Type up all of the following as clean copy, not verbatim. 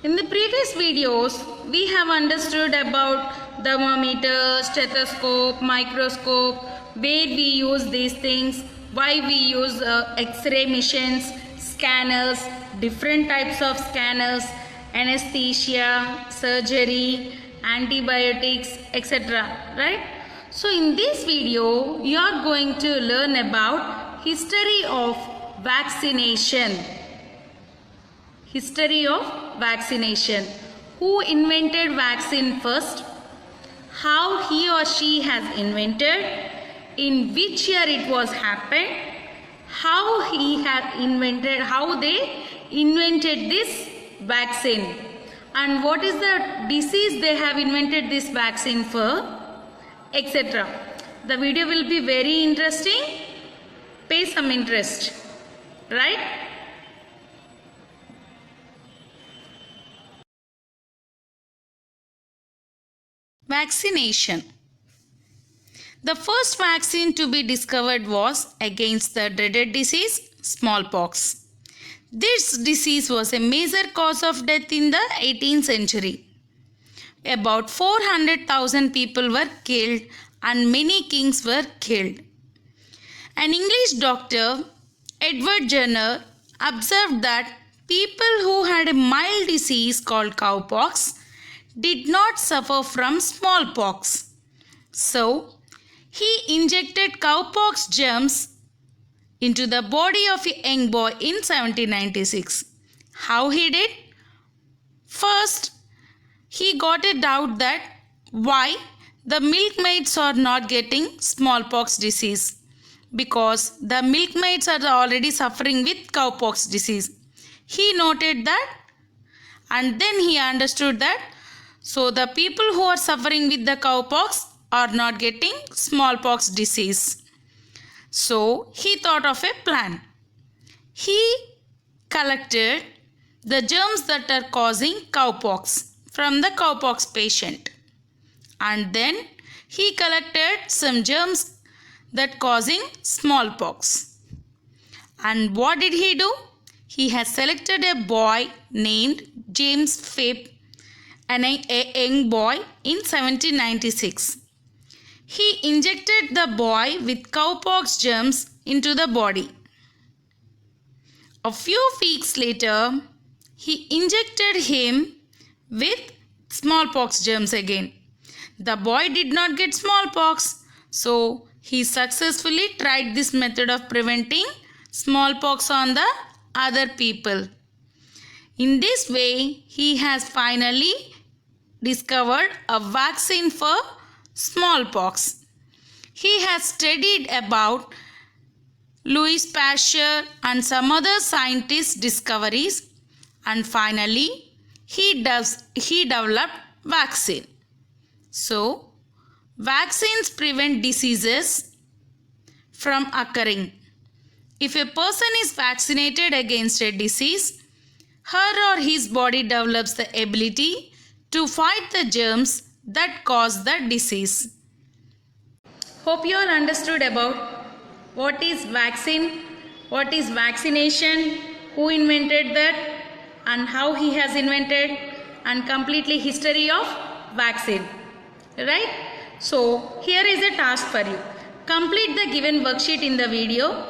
In the previous videos, we have understood about thermometer, stethoscope, microscope, where we use these things, why we use X-ray machines, scanners, different types of scanners, anesthesia, surgery, antibiotics, etc. Right? So in this video, you are going to learn about history of vaccination. History of vaccination. Who invented vaccine first? How he or she has invented? In which year it was happened? How they invented this vaccine? And what is the disease they have invented this vaccine for? Etc. The video will be very interesting. Pay some interest. Right? Vaccination. The first vaccine to be discovered was against the dreaded disease, smallpox. This disease was a major cause of death in the 18th century. About 400,000 people were killed and many kings were killed. An English doctor, Edward Jenner, observed that people who had a mild disease called cowpox did not suffer from smallpox. So, he injected cowpox germs into the body of a young boy in 1796. How he did? First, he got a doubt that why the milkmaids are not getting smallpox disease, because the milkmaids are already suffering with cowpox disease. He noted that, and then he understood that so the people who are suffering with the cowpox are not getting smallpox disease. So he thought of a plan. He collected the germs that are causing cowpox from the cowpox patient. And then he collected some germs that causing smallpox. And what did he do? He has selected a boy named James Phipp, a young boy in 1796. He injected the boy with cowpox germs into the body. A few weeks later, he injected him with smallpox germs again. The boy did not get smallpox, so he successfully tried this method of preventing smallpox on the other people. In this way, he has finally discovered a vaccine for smallpox. He has studied about Louis Pasteur and some other scientists' discoveries, and finally he developed vaccine. So, vaccines prevent diseases from occurring. If a person is vaccinated against a disease, her or his body develops the ability to fight the germs that cause the disease. Hope you all understood about what is vaccine, what is vaccination, who invented that, and how he has invented, and completely history of vaccine. Right? So, here is a task for you. Complete the given worksheet in the video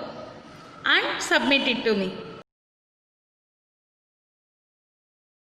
and submit it to me.